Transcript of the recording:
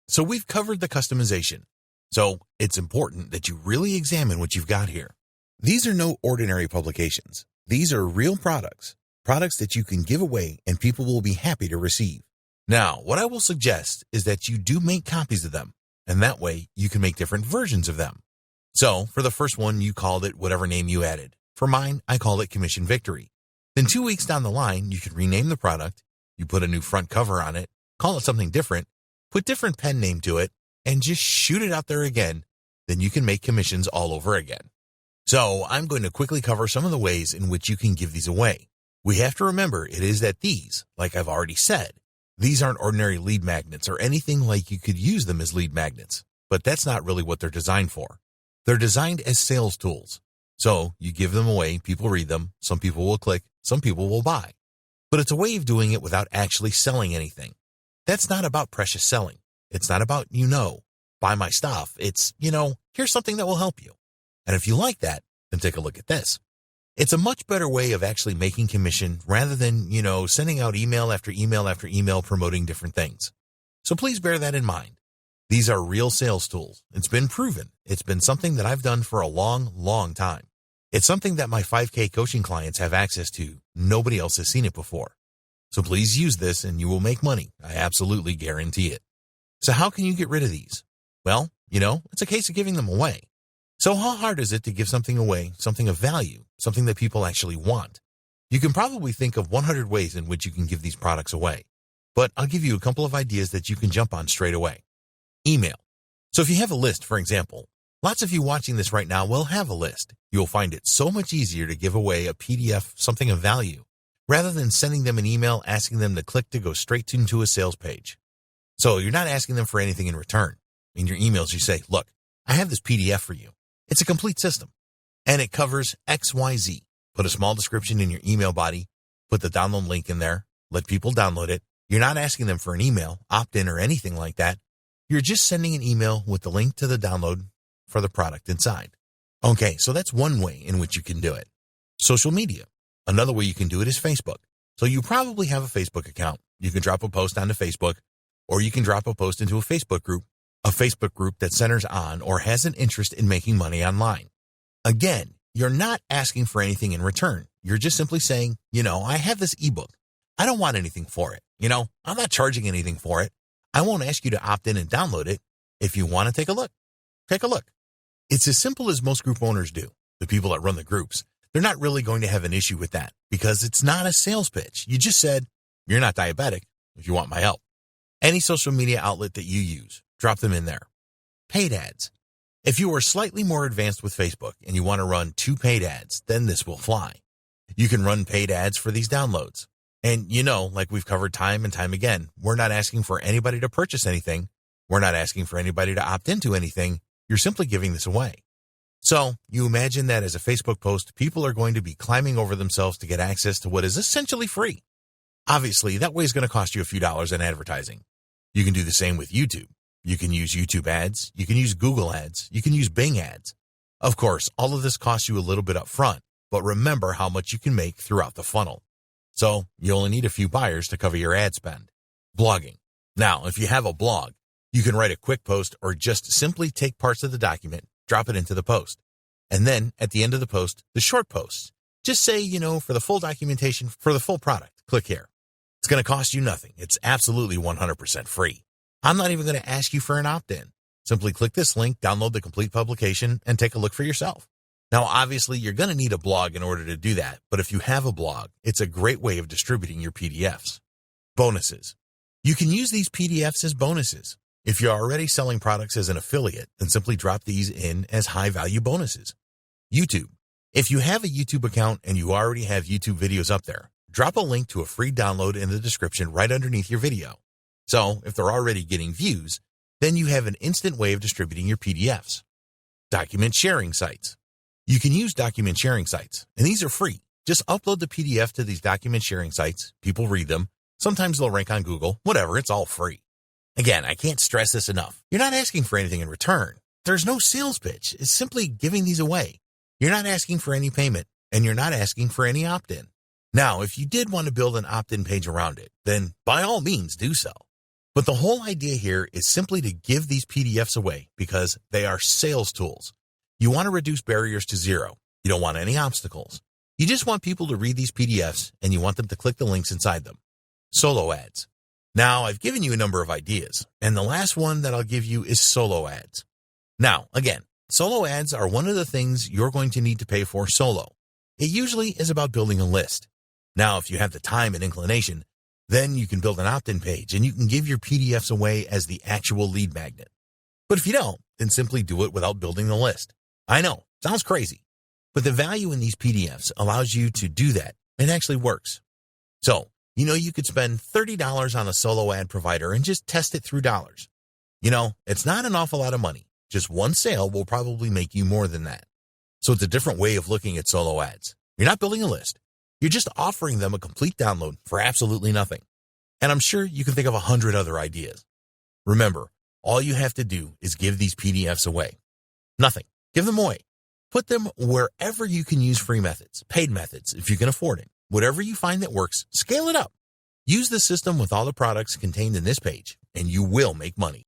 So we've covered the customization. So it's important that you really examine what you've got here. These are no ordinary publications. These are real products that you can give away and people will be happy to receive. Now, what I will suggest is that you do make copies of them, and that way you can make different versions of them. So for the first one, you called it whatever name you added. For mine, I called it Commission Victory. Then 2 weeks down the line, you can rename the product, you put a new front cover on it, call it something different, put different pen name to it, and just shoot it out there again. Then you can make commissions all over again. So I'm going to quickly cover some of the ways in which you can give these away. We have to remember it is that these, like I've already said, these aren't ordinary lead magnets or anything like you could use them as lead magnets, but that's not really what they're designed for. They're designed as sales tools. So you give them away, people read them, some people will click, some people will buy. But it's a way of doing it without actually selling anything. That's not about precious selling. It's not about, buy my stuff. It's, here's something that will help you. And if you like that, then take a look at this. It's a much better way of actually making commission rather than, sending out email after email after email promoting different things. So please bear that in mind. These are real sales tools. It's been proven. It's been something that I've done for a long, long time. It's something that my 5K coaching clients have access to. Nobody else has seen it before. So please use this and you will make money. I absolutely guarantee it. So how can you get rid of these? Well, it's a case of giving them away. So how hard is it to give something away, something of value, something that people actually want? You can probably think of 100 ways in which you can give these products away. But I'll give you a couple of ideas that you can jump on straight away. Email. So if you have a list, for example, lots of you watching this right now will have a list. You'll find it so much easier to give away a PDF, something of value, rather than sending them an email asking them to click to go straight into a sales page. So you're not asking them for anything in return. In your emails, you say, look, I have this PDF for you. It's a complete system, and it covers XYZ. Put a small description in your email body, put the download link in there, let people download it. You're not asking them for an email, opt-in, or anything like that. You're just sending an email with the link to the download for the product inside. Okay, so that's one way in which you can do it. Social media. Another way you can do it is Facebook. So you probably have a Facebook account. You can drop a post onto Facebook, or you can drop a post into a Facebook group that centers on or has an interest in making money online. Again, you're not asking for anything in return. You're just simply saying, I have this ebook. I don't want anything for it. I'm not charging anything for it. I won't ask you to opt in and download it. If you want to take a look, take a look. It's as simple as most group owners do. The people that run the groups, they're not really going to have an issue with that because it's not a sales pitch. You just said, you're not diabetic if you want my help. Any social media outlet that you use, drop them in there. Paid ads. If you are slightly more advanced with Facebook and you want to run 2 paid ads, then this will fly. You can run paid ads for these downloads. And like we've covered time and time again, we're not asking for anybody to purchase anything. We're not asking for anybody to opt into anything. You're simply giving this away. So you imagine that as a Facebook post, people are going to be climbing over themselves to get access to what is essentially free. Obviously, that way is going to cost you a few dollars in advertising. You can do the same with YouTube. You can use YouTube ads. You can use Google ads. You can use Bing ads. Of course, all of this costs you a little bit up front, but remember how much you can make throughout the funnel. So you only need a few buyers to cover your ad spend. Blogging. Now, if you have a blog, you can write a quick post or just simply take parts of the document, drop it into the post. And then at the end of the post, the short posts, just say, for the full documentation for the full product, click here. It's going to cost you nothing. It's absolutely 100% free. I'm not even going to ask you for an opt-in. Simply click this link, download the complete publication, and take a look for yourself. Now, obviously, you're going to need a blog in order to do that, but if you have a blog, it's a great way of distributing your PDFs. Bonuses. You can use these PDFs as bonuses. If you're already selling products as an affiliate, then simply drop these in as high-value bonuses. YouTube. If you have a YouTube account and you already have YouTube videos up there, drop a link to a free download in the description right underneath your video. So if they're already getting views, then you have an instant way of distributing your PDFs. Document sharing sites. You can use document sharing sites, and these are free. Just upload the PDF to these document sharing sites. People read them. Sometimes they'll rank on Google. Whatever, it's all free. Again, I can't stress this enough. You're not asking for anything in return. There's no sales pitch. It's simply giving these away. You're not asking for any payment, and you're not asking for any opt-in. Now, if you did want to build an opt-in page around it, then by all means do so. But the whole idea here is simply to give these PDFs away because they are sales tools. You want to reduce barriers to zero. You don't want any obstacles. You just want people to read these PDFs and you want them to click the links inside them. Solo ads. Now, I've given you a number of ideas, and the last one that I'll give you is solo ads. Now, again, solo ads are one of the things you're going to need to pay for solo. It usually is about building a list. Now, if you have the time and inclination, then you can build an opt-in page and you can give your PDFs away as the actual lead magnet. But if you don't, then simply do it without building the list. I know, sounds crazy, but the value in these PDFs allows you to do that. It actually works. So, you could spend $30 on a solo ad provider and just test it through dollars. It's not an awful lot of money. Just one sale will probably make you more than that. So it's a different way of looking at solo ads. You're not building a list. You're just offering them a complete download for absolutely nothing. And I'm sure you can think of 100 other ideas. Remember, all you have to do is give these PDFs away. Nothing. Give them away. Put them wherever you can use free methods, paid methods if you can afford it. Whatever you find that works, scale it up. Use the system with all the products contained in this page, and you will make money.